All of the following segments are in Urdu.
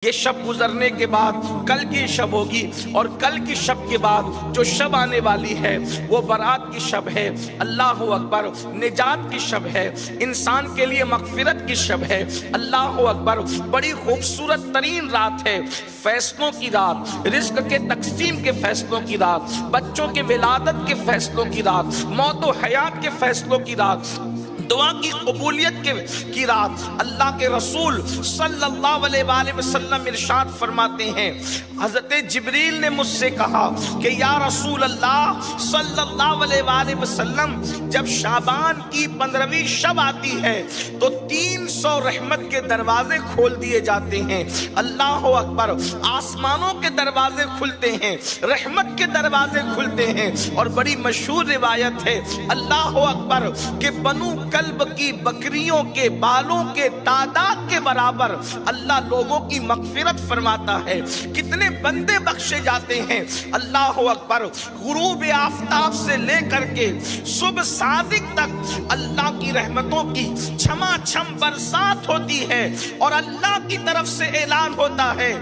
یہ شب گزرنے کے بعد کل کی شب ہوگی، اور کل کی شب کے بعد جو شب آنے والی ہے وہ برات کی شب ہے، اللہ اکبر، نجات کی شب ہے، انسان کے لیے مغفرت کی شب ہے، اللہ اکبر، بڑی خوبصورت ترین رات ہے، فیصلوں کی رات، رزق کے تقسیم کے فیصلوں کی رات، بچوں کے ولادت کے فیصلوں کی رات، موت و حیات کے فیصلوں کی رات، دعا کی قبولیت کی رات۔ اللہ کے رسول صلی اللہ علیہ وآلہ وسلم ارشاد فرماتے ہیں، حضرت جبریل نے مجھ سے کہا کہ یا رسول اللہ صلی اللہ علیہ وآلہ وسلم، جب شعبان کی 15ویں شب آتی ہے تو 300 رحمت کے دروازے کھول دیے جاتے ہیں، اللہ اکبر، آسمانوں کے دروازے کھلتے ہیں، رحمت کے دروازے کھلتے ہیں، اور بڑی مشہور روایت ہے، اللہ اکبر، کہ بنو کلب کی بکریوں کے بالوں کے تعداد کے برابر اللہ لوگوں کی مغفرت فرماتا ہے، کتنے بندے بخشے جاتے ہیں، اللہ اکبر، غروب آفتاب سے لے کر کے صبح صادق تک اللہ کی رحمتوں کی چھما چھم برسات ہوتی ہے، اور اللہ کی طرف سے اعلان ہوتا ہے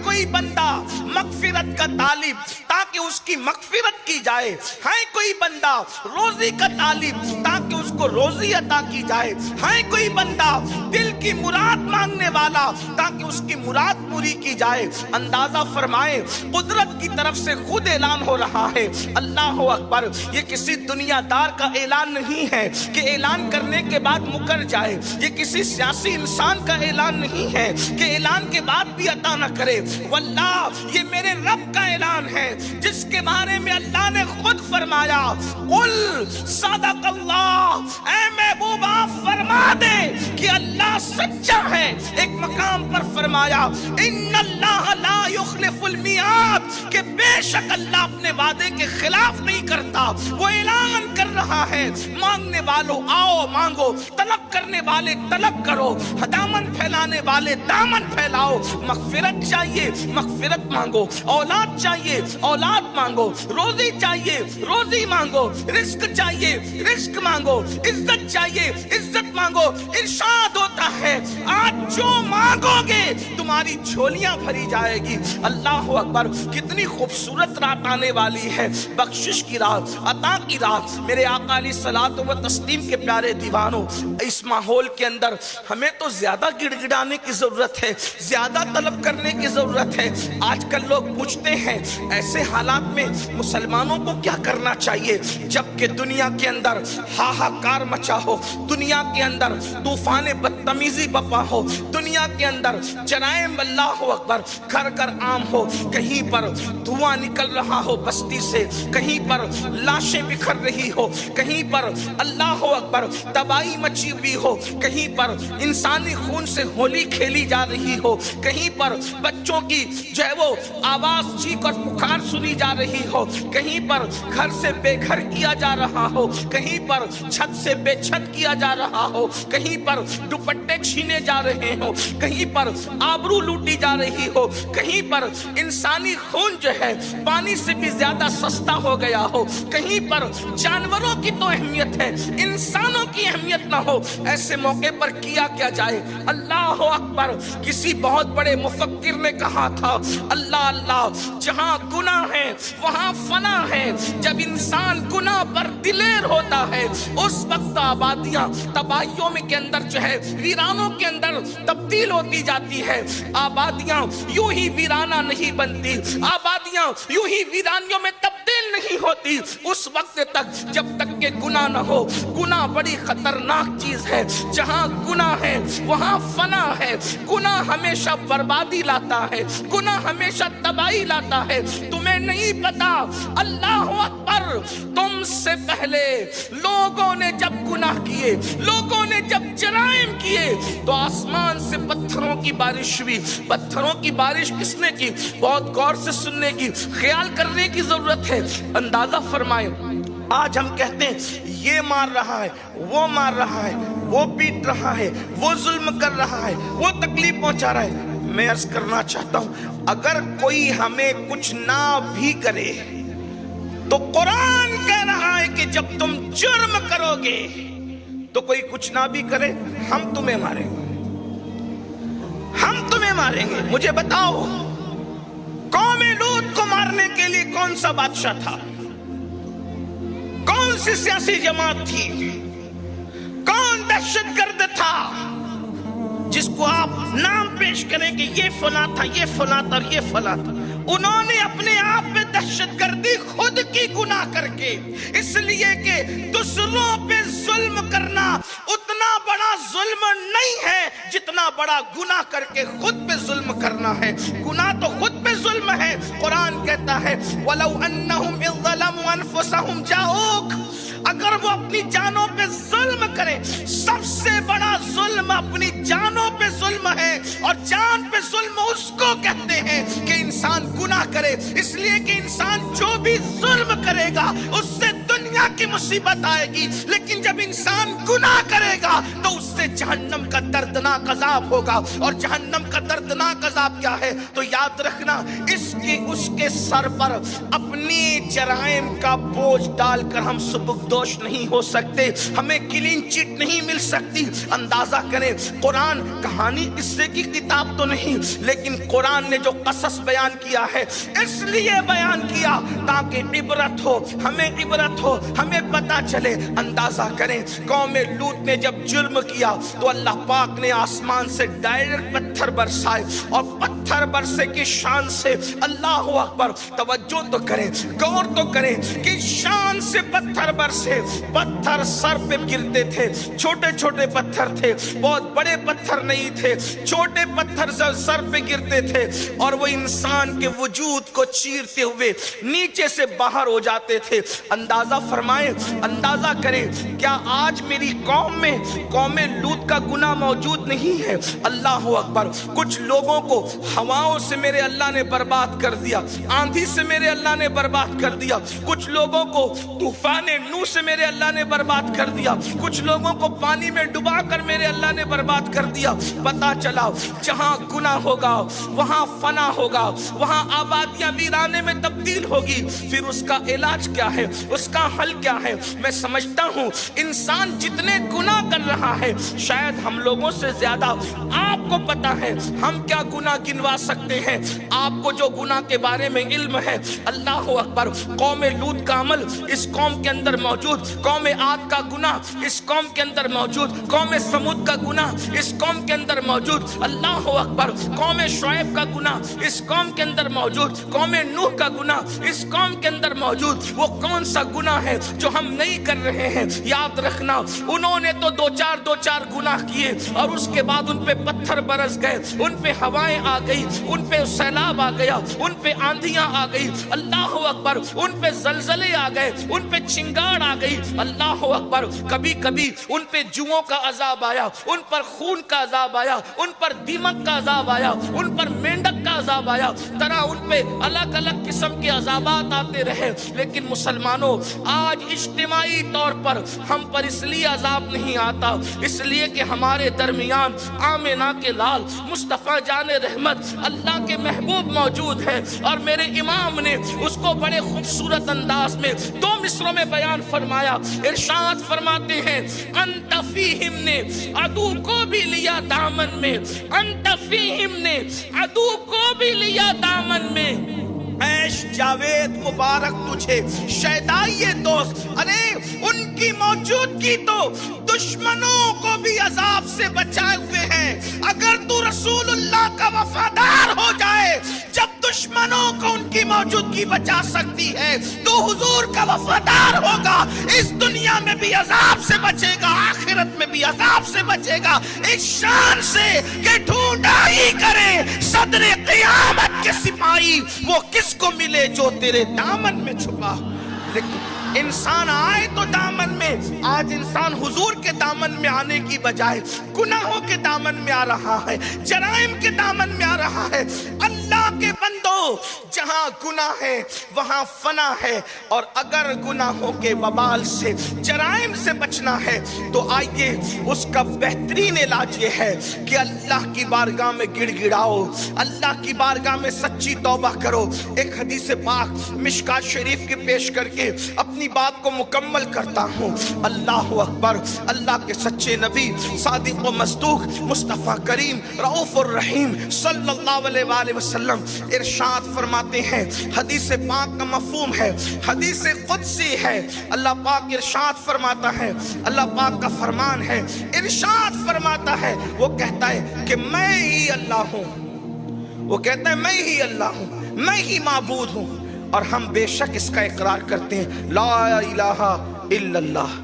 کوئی بندہ مغفرت کا طالب تاکہ اس کی مغفرت کی جائے، ہے کوئی بندہ روزی کا طالب تاکہ اس کو روزی عطا کی جائے، ہے کوئی بندہ دل کی مراد مانگنے والا تاکہ اس کی مراد پوری کی جائے۔ اندازہ فرمائے، قدرت کی طرف سے خود اعلان ہو رہا ہے، اللہ اکبر، یہ کسی دنیا دار کا اعلان نہیں ہے کہ اعلان کرنے کے بعد مکر جائے، یہ کسی سیاسی انسان کا اعلان نہیں ہے کہ اعلان کے بعد بھی عطا نہ کرے، واللہ یہ میرے رب کا اعلان ہے جس کے بارے میں اللہ نے خود فرمایا، قل صدق اللہ، اے محبوبہ فرما دے کہ اللہ سچا ہے۔ ایک مقام پر فرمایا، ان اللہ لا یخلف المیعاد، کہ بے شک اللہ اپنے وعدے کے خلاف نہیں کرتا۔ وہ اعلان کر رہا ہے، مانگنے والوں آؤ مانگو، طلب کرنے والے طلب کرو، دامن پھیلانے والے دامن پھیلاؤ، مغفرت چاہیے مغفرت مانگو، اولاد چاہیے اولاد مانگو، روزی چاہیے روزی مانگو، رزق چاہیے رزق مانگو، عزت چاہیے عزت مانگو۔ ارشاد ہوتا ہے، آج جو مانگو گے تمہاری جھولیاں بھری جائے گی۔ اللہ اکبر، کتنی خوبصورت رات آنے والی ہے، بخشش کی رات، عطا کی رات۔ میرے آقا علیہ الصلوۃ والتسلیم کے پیارے دیوانوں، اس ماحول کے اندر ہمیں تو زیادہ گڑ گڑانے کی ضرورت ہے، زیادہ طلب کرنے کی ضرورت ہے۔ آج کل لوگ پوچھتے ہیں ایسے حالات میں مسلمانوں کو کیا کرنا چاہیے، جبکہ دنیا کے اندر ہاہاکار مچا ہو، دنیا کے اندر طوفان بدتمیزی بپا ہو، دنیا کے اندر جرائم اللہ اکبر گھر گھر عام ہو، کہیں پر دھواں نکل رہا ہو بستی سے، کہیں پر لاشیں بکھر رہی ہو، کہیں پر اللہ اکبر تباہی مچی ہوئی ہو، کہیں پر انسانی خون سے ہولی کھیلی جا رہی ہو، کہیں پر بچوں کی جو ہے وہ آواز چیخ اور پکار سنی جا رہی ہو، کہیں پر گھر سے بے گھر کیا جا رہا ہو، کہیں پر چھت سے بے چھت کیا جا رہا ہو، کہیں پر دوپٹے چھینے جا رہے ہو، کہیں پر آبرو لوٹی جا رہی ہو، کہیں پر انسانی خون جو ہے پانی سے بھی زیادہ سستا ہو گیا ہو، کہیں پر جانوروں کی تو اہمیت ہے انسانوں کی اہمیت نہ ہو، ایسے موقع پر کیا کیا جائے؟ اللہ اکبر، کسی بہت بڑے مفکر نے کہا تھا، اللہ اللہ، جہاں گناہ ہے وہاں فنا ہے، جب انسان گناہ پر دلیر ہوتا ہے اس وقت آبادیاں تباہیوں میں کے اندر جو ہے ویرانوں کے اندر تبدیل ہوتی جاتی ہے، آبادیاں یوں ہی ویرانہ نہیں بنتی، آبادیاں یوں ہی ویرانیوں میں تبدیل نہیں ہوتی اس وقت تک جب تک کہ گناہ نہ ہو۔ گناہ بڑی خطرناک چیز ہے، جہاں گناہ ہے وہاں فنا ہے، گناہ ہمیشہ بربادی لاتا ہے، گناہ ہمیشہ تباہی لاتا ہے۔ تمہیں نہیں پتا، اللہ اکبر، تم سے پہلے لوگوں نے جب گناہ کیے، لوگوں نے جب جرائم کیے تو آسمان سے پتھروں کی بارش ہوئی۔ پتھروں کی بارش کس نے کی؟ بہت غور سے سننے کی، خیال کرنے کی ضرورت ہے۔ اندازہ فرمائیں، آج ہم کہتے ہیں یہ مار رہا ہے، وہ مار رہا ہے، وہ پیٹ رہا ہے، وہ ظلم کر رہا ہے، وہ تکلیف پہنچا رہا ہے۔ میں عرض کرنا چاہتا ہوں، اگر کوئی ہمیں کچھ نہ بھی کرے تو قرآن کہہ رہا ہے کہ جب تم جرم کرو گے تو کوئی کچھ نہ بھی کرے ہم تمہیں ماریں گے، ہم تمہیں کتنے ماریں گے؟ مجھے بتاؤ، قوم لوط کو مارنے کے لیے کون سا بادشاہ تھا؟ کون سی سیاسی جماعت تھی؟ کون دہشت گرد تھا جس کو آپ نام پیش کریں کہ یہ فلاں تھا، یہ فلاں تھا اور یہ فلاں تھا؟ انہوں نے اپنے آپ میں دہشت گردی خود کی گناہ کر کے، اس لیے کہ دوسروں پہ ظلم کرنا اتنا بڑا ظلم نہیں ہے جتنا بڑا گناہ کر کے خود پہ ظلم کرنا ہے۔ گناہ تو خود پہ ظلم ہے۔ قرآن کہتا ہے وَلَوْ أَنَّهُمْ إِذْ ظَلَمُوا أَنفُسَهُمْ جَاءُوكَ، اگر وہ اپنی جانوں پہ ظلم کریں، سب سے بڑا ظلم اپنی جانوں پہ ظلم ہے، اور جان پہ ظلم اس کو کہتے ہیں کہ انسان گناہ کرے۔ اس لیے کہ انسان جو بھی ظلم کرے گا اس سے دنیا کی مصیبت آئے گی، لیکن جب انسان گناہ کرے گا تو اس سے جہنم کا دردناک عذاب ہوگا۔ اور جہنم کا دردناک عذاب کیا ہے؟ تو یاد رکھنا، اس کے سر پر اپنی جرائم کا بوجھ ڈال کر ہم سبکدوش نہیں ہو سکتے، ہمیں کلین چٹ نہیں مل سکتی۔ اندازہ کریں، قرآن کہانی قصے کی کتاب تو نہیں، لیکن قرآن نے جو قصص بیان کیا ہے اس لیے بیان کیا تاکہ عبرت ہو، ہمیں عبرت ہو، ہمیں پتہ چلے۔ اندازہ کریں، قوم لوط نے جب جرم کیا تو اللہ پاک نے آسمان سے ڈائریکٹ پتھر برسائے، اور پتھر برسے کی شان سے، اللہ اکبر، توجہ تو کریں، غور تو کریں کہ شان سے پتھر برسے۔ پتھر سر پہ گرتے تھے، چھوٹے چھوٹے پتھر تھے، بہت بڑے پتھر نہیں تھے، چھوٹے پتھر سر پہ گرتے تھے، اور وہ انسان کے وجود کو چیرتے ہوئے نیچے سے باہر ہو جاتے تھے۔ اندازہ فرمائیں، اندازہ کریں، کیا آج میری قوم میں قوم لوط کا گناہ موجود نہیں ہے؟ اللہ اکبر، کچھ لوگوں کو ہواؤں سے میرے اللہ نے برباد کر دیا، آندھی سے میرے اللہ نے برباد کر دیا، کچھ لوگوں کو طوفان نوح سے میرے اللہ نے برباد کر دیا، کچھ لوگوں کو پانی میں ڈبا کر میرے اللہ نے برباد کر دیا۔ پتا چلا جہاں گناہ ہوگا وہاں فنا ہوگا، وہاں آبادیاں ویرانے میں تبدیل ہوگی۔ پھر اس کا علاج کیا ہے؟ اس کا حل کیا ہے؟ میں سمجھتا ہوں انسان جتنے گناہ کر رہا ہے، شاید ہم لوگوں سے زیادہ آپ کو پتا ہے ہم کیا گناہ گنوا سکتے ہیں۔ آپ کو جو گناہ کے بارے میں علم ہے، اللہ اکبر، قوم لوط کا عمل اس قوم کے اندر موجود، قوم عاد کا گناہ اس قوم کے اندر موجود، قوم سمود کا گناہ اس قوم کے اندر موجود، اللہ اکبر، قوم شعیب کا گناہ اس قوم کے اندر موجود، قوم نوح کا گناہ اس قوم کے اندر موجود۔ وہ کون سا گناہ ہے جو ہم نہیں کر رہے ہیں؟ یاد رکھنا، انہوں نے تو دو چار گناہ کیے، اور اس کے بعد ان پہ پتھر برس گئے، ان پہ ہوائیں آ گئی، ان پہ سیلاب آ گیا، ان پہ آندھیاں آ گئی، اللہ اکبر، ان پہ زلزلے آ گئے، ان پہ چنگاڑ آ گئی، اللہ اکبر، کبھی کبھی ان پہ جوؤں کا عذاب آیا، ان پر خون کا عذاب آیا، ان پر دیمک کا عذاب آیا، ان پر مینڈک کا عذاب آیا، طرح ان پہ الگ الگ قسم کے عذابات آتے رہے۔ لیکن مسلمانوں، آج اجتماعی طور پر ہم پر اس لیے عذاب نہیں آتا، اس لیے کہ ہمارے درمیان آمنہ کے لال مصطفیٰ جان رحمت اللہ کے محبوب موجود ہے، اور میرے امام نے اس کو بڑے خوبصورت انداز میں 2 مصروں میں بیان فرمایا۔ ارشاد فرماتے ہیں، انت فیہم نے عدو کو بھی لیا دامن میں، انت فیہم نے عدو کو بھی لیا دامن میں۔ عیش جاوید مبارک تجھے شیدائے دوست، ارے ان کی موجودگی تو دشمنوں کو بھی عذاب سے بچائے ہوئے ہیں۔ اگر تو رسول اللہ کا وفادار ہو جائے، جب دشمنوں کو ان کی موجودگی بچا سکتی ہے، تو حضور کا وفادار ہوگا، اس دنیا میں بھی عذاب سے بچے گا، آخرت میں بھی عذاب سے بچے گا، اس شان سے کہ ڈھونڈا ہی کرے صدر قیامت کے سپاہی، وہ کس کو ملے جو تیرے دامن میں چھپا۔ لیکن انسان آئے تو دامن میں، آج انسان حضور کے دامن میں آنے کی بجائے گناہوں کے دامن میں آ رہا ہے، جرائم کے دامن میں آ رہا ہے۔ اللہ کے بندو، جہاں گناہ ہے وہاں فنا ہے، اور اگر گناہوں کے وبال سے جرائم سے بچنا ہے تو آئیے اس کا بہترین علاج یہ ہے کہ اللہ کی بارگاہ میں گڑ گڑاؤ، اللہ کی بارگاہ میں سچی توبہ کرو۔ ایک حدیث پاک مشکات شریف کی پیش کر کے اپنی بات کو مکمل کرتا ہوں۔ اللہ اکبر، اللہ کے سچے نبی صادق و مصدوق مصطفیٰ کریم رؤوف الرحیم صلی اللہ علیہ وآلہ وسلم ارشاد فرماتے ہیں، حدیث پاک کا مفہوم ہے، حدیث قدسی ہے۔ اللہ پاک ارشاد فرماتا ہے، اللہ پاک کا فرمان ہے، ارشاد فرماتا ہے، وہ کہتا ہے کہ میں ہی اللہ ہوں، وہ کہتا ہے میں ہی اللہ ہوں، میں ہی معبود ہوں، اور ہم بے شک اس کا اقرار کرتے ہیں، لا الہ الا اللہ۔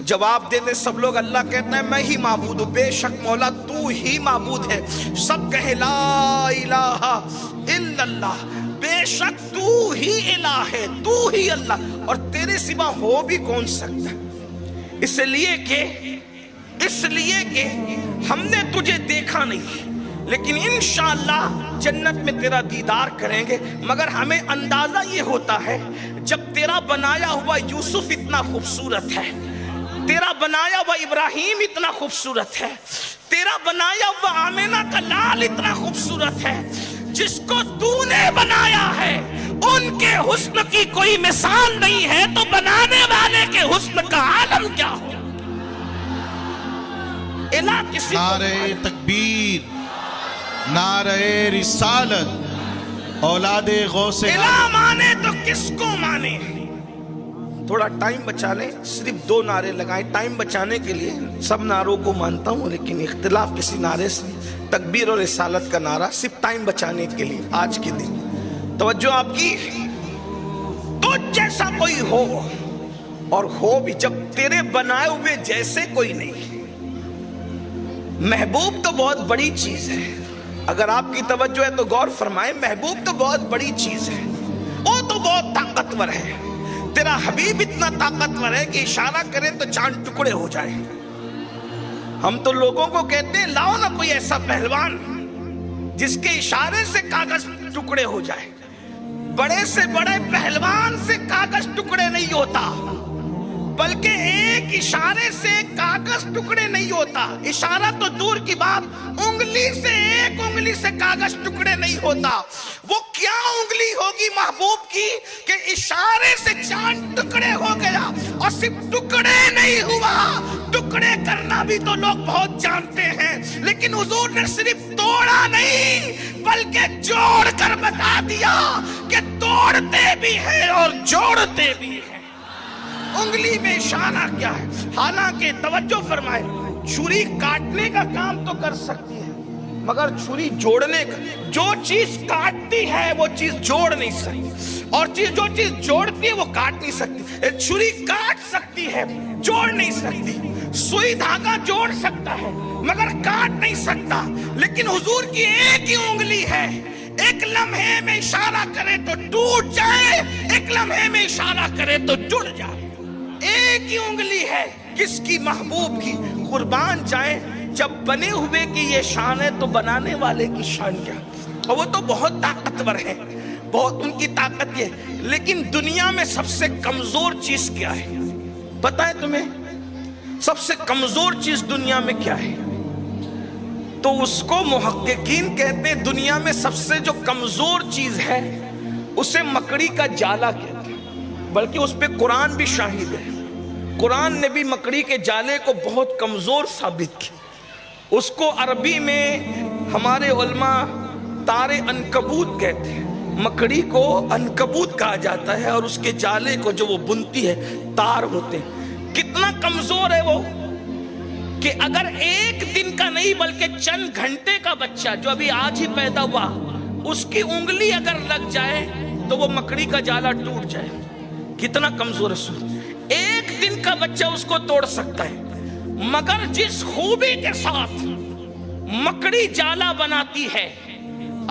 جواب دے دیں سب لوگ، اللہ کہتا ہے میں ہی معبود ہوں، بے شک مولا تو ہی معبود ہے۔ سب کہیں لا الہ الا اللہ، بے شک تو ہی الہ ہے، تو ہی اللہ، اور تیرے سوا ہو بھی کون سکتا ہے؟ اس لیے کہ ہم نے تجھے دیکھا نہیں، لیکن انشاءاللہ جنت میں تیرا دیدار کریں گے، مگر ہمیں اندازہ یہ ہوتا ہے جب تیرا بنایا ہوا یوسف اتنا خوبصورت ہے، تیرا بنایا ہوا ابراہیم اتنا خوبصورت ہے، تیرا بنایا ہوا آمینہ کا لال اتنا خوبصورت ہے، جس کو تو نے بنایا ہے ان کے حسن کی کوئی مثال نہیں ہے، تو بنانے والے کے حسن کا عالم کیا ہو؟ الہ کسی نعرہ تکبیر، نعرہ رسالت، اولاد غوث الہ مانے تو کس کو مانے؟ تھوڑا ٹائم بچا لیں، صرف 2 نعرے لگائیں ٹائم بچانے کے لیے۔ سب نعروں کو مانتا ہوں لیکن اختلاف کسی نعرے سے، تکبیر اور رسالت کا نعرہ صرف ٹائم بچانے کے لیے آج کے دن۔ توجہ آپ کی، تو جیسا کوئی ہو، اور ہو بھی جب تیرے بنائے ہوئے جیسے کوئی نہیں۔ محبوب تو بہت بڑی چیز ہے، اگر آپ کی توجہ ہے تو غور فرمائیں، محبوب تو بہت بڑی چیز ہے، وہ تو بہت طاقتور ہے۔ تیرا حبیب اتنا طاقتور ہے کہ اشارہ کرے تو چاند ٹکڑے ہو جائے۔ ہم تو لوگوں کو کہتے ہیں لاؤ نا کوئی ایسا پہلوان جس کے اشارے سے کاغذ ٹکڑے ہو جائے۔ بڑے سے بڑے پہلوان سے کاغذ ٹکڑے نہیں ہوتا، بلکہ ایک اشارے سے کاغذ ٹکڑے نہیں ہوتا۔ اشارہ تو دور کی بات، انگلی سے ایک انگلی سے کاغذ ٹکڑے نہیں ہوتا۔ وہ کیا انگلی ہوگی محبوب کی کہ اشارے سے چاند ٹکڑے ہو گیا، اور صرف ٹکڑے نہیں ہوا، ٹکڑے کرنا بھی تو لوگ بہت جانتے ہیں، لیکن حضور نے صرف توڑا نہیں بلکہ جوڑ کر بتا دیا کہ توڑتے بھی ہیں اور جوڑتے بھی ہیں۔ انگلی میں اشارہ کیا ہے؟ حالانکہ توجہ فرمائے، چھری کاٹنے کا کام تو کر سکتی ہے، مگر چھری جوڑنے کا، جو چیز کاٹتی ہے وہ چیز جوڑ نہیں سکتی، اور جو چیز جوڑتی ہے وہ کاٹ نہیں سکتی۔ چھری کاٹ سکتی ہے، جوڑ نہیں سکتی۔ سوئی دھاگا جوڑ سکتا ہے مگر کاٹ نہیں سکتا، لیکن حضور کی ایک ہی انگلی ہے، ایک لمحے میں اشارہ کرے تو ٹوٹ جائے، ایک لمحے میں اشارہ کرے تو جڑ جائے۔ ایک ہی انگلی ہے، کس کی؟ محبوب کی۔ قربان جائیں، جب بنے ہوئے کی یہ شان ہے تو بنانے والے کی شان کیا؟ اور وہ تو بہت طاقتور ہے، بہت ان کی طاقت ہے، لیکن دنیا میں سب سے کمزور چیز کیا ہے پتہ ہے تمہیں؟ سب سے کمزور چیز دنیا میں کیا ہے؟ تو اس کو محققین کہتے ہیں دنیا میں سب سے جو کمزور چیز ہے اسے مکڑی کا جالا کہتے ہیں، بلکہ اس پہ قرآن بھی شاہد ہے۔ قرآن نے بھی مکڑی کے جالے کو بہت کمزور ثابت کیا۔ اس کو عربی میں ہمارے علماء تار عنکبوت کہتے ہیں، مکڑی کو عنکبوت کہا جاتا ہے، اور اس کے جالے کو جو وہ بنتی ہے تار ہوتے ہیں۔ کتنا کمزور ہے وہ کہ اگر ایک دن کا نہیں بلکہ چند گھنٹے کا بچہ جو ابھی آج ہی پیدا ہوا، اس کی انگلی اگر لگ جائے تو وہ مکڑی کا جالا ٹوٹ جائے۔ کتنا کمزور ہے، ایک دن کا بچہ اس کو توڑ سکتا ہے، مگر جس خوبی کے ساتھ مکڑی جالا بناتی ہے،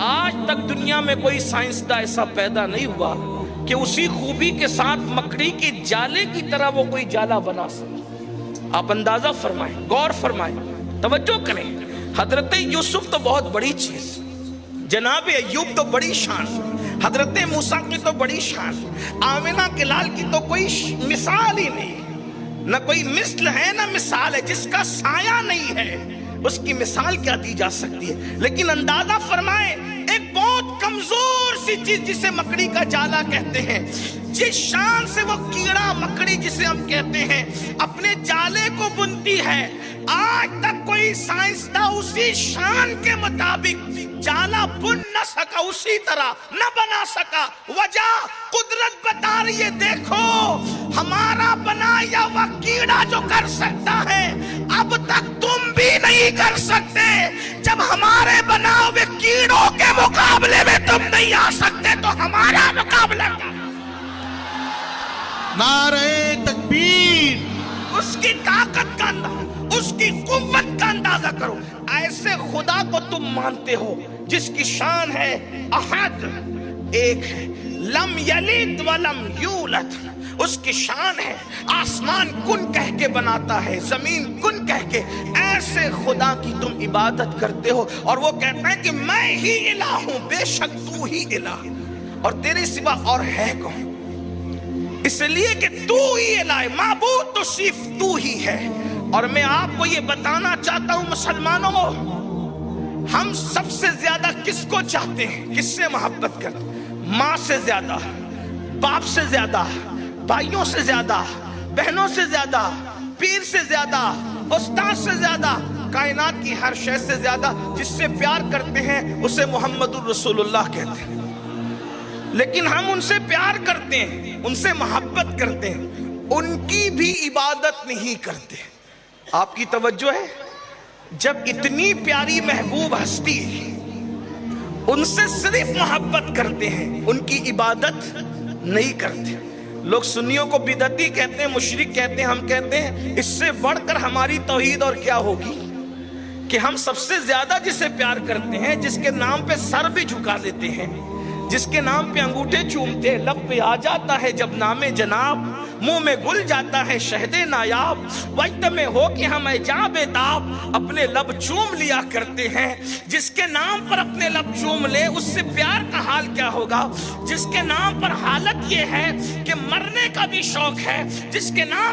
آج تک دنیا میں کوئی سائنسداں ایسا پیدا نہیں ہوا کہ اسی خوبی کے ساتھ مکڑی کے جالے کی طرح وہ کوئی جالا بنا سکے۔ آپ اندازہ فرمائیں، غور فرمائیں، توجہ کریں۔ حضرت یوسف تو بہت بڑی چیز، جناب ایوب تو بڑی شان، حضرت موسیٰ کی تو بڑی شان، آمنہ کے لال کی تو کوئی مثال ہی نہیں، نہ کوئی مثل ہے نہ مثال ہے، جس کا سایہ نہیں ہے اس کی مثال کیا دی جا سکتی ہے۔ لیکن اندازہ فرمائے ایک بہت کمزور سی چیز جسے مکڑی کا جالا کہتے ہیں، جس شان سے وہ کیڑا مکڑی جسے ہم کہتے ہیں اپنے جالے کو بنتی ہے، آج تک کوئی سائنسداں اسی شان کے مطابق جالا بن نہ سکا، اسی طرح نہ بنا سکا۔ وجہ قدرت بتا رہی ہے، دیکھو ہمارا بنایا ہوا کیڑا جو کر سکتا ہے اب تک تم بھی نہیں کر سکتے۔ جب ہمارے بنا ہوئے کیڑوں کے مقابلے میں تم نہیں آ سکتے تو ہمارا مقابلہ کیا؟ نعرہ تکبیر، اس کی طاقت کا اندازہ، اس کی قوت کا اندازہ کرو۔ ایسے خدا کو تم مانتے ہو جس کی شان ہے احد، ایک ہے، لم یلد ولم یولد، اس کی شان ہے آسمان کن کہہ کے بناتا ہے، زمین کن کہہ کے۔ ایسے خدا کی تم عبادت کرتے ہو اور وہ کہتا ہے کہ میں ہی الہ ہوں، بے شک تو ہی الہ، اور تیرے سوا اور ہے کون؟ اس لیے کہ تو ہی الہ ہے، معبود تو صرف تو ہی ہے۔ اور میں آپ کو یہ بتانا چاہتا ہوں مسلمانوں، ہم سب سے زیادہ کس کو چاہتے ہیں، کس سے محبت کرتے ہیں؟ ماں سے زیادہ، باپ سے زیادہ، بھائیوں سے زیادہ، بہنوں سے زیادہ، پیر سے زیادہ، استاد سے زیادہ، کائنات کی ہر شے سے زیادہ جس سے پیار کرتے ہیں اسے محمد الرسول اللہ کہتے ہیں۔ لیکن ہم ان سے پیار کرتے ہیں، ان سے محبت کرتے ہیں، ان کی بھی عبادت نہیں کرتے۔ آپ کی توجہ ہے؟ جب اتنی پیاری محبوب ہستی ان سے صرف محبت کرتے ہیں، ان کی عبادت نہیں کرتے۔ لوگ سنیوں کو بدعتی کہتے ہیں، مشرک کہتے ہیں، ہم کہتے ہیں اس سے بڑھ کر ہماری توحید اور کیا ہوگی کہ ہم سب سے زیادہ جسے پیار کرتے ہیں، جس کے نام پہ سر بھی جھکا دیتے ہیں، جس کے نام پہ انگوٹھے چومتے ہیں، لب پہ آ جاتا ہے جب نام جناب، منہ میں گل جاتا ہے شہد نایاب، وقت میں ہو کہ ہم ایجاب تاب اپنے لب چوم لیا کرتے ہیں۔ جس کے نام پر اپنے لب چوم لے اس سے پیار کا حال کیا ہوگا؟ جس کے نام پر حالت یہ ہے کہ مرنے کا بھی شوق ہے، جس کے نام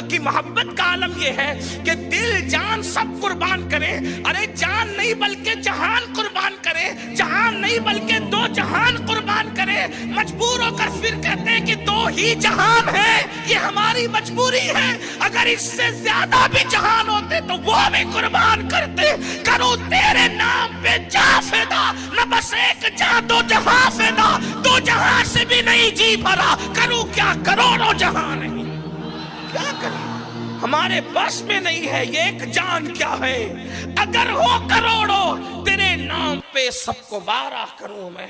کی محبت کا عالم یہ ہے کہ دل جان سب قربان کرے، ارے جان نہیں بلکہ جہان قربان کرے، جہان نہیں بلکہ دو جہان قربان کرے، مجبور ہو کر پھر کہتے ہیں کہ دو ہی جہان ہے، یہ ہماری مجبوری ہے۔ اگر اس سے زیادہ بھی جہان ہوتے تو وہ بھی قربان کرتے۔ کرو تیرے نام پہ جا فدا، نہ بس ایک جہاں دو جہاں فدا، دو جہاں سے بھی نہیں جی بھرا، کروں کیا کروڑوں جہاں نہیں، کیا کریں؟ ہمارے بس میں نہیں ہے، یہ ایک جان کیا ہے؟ اگر ہو کروڑوں تیرے نام پہ سب کو وارہ کروں میں۔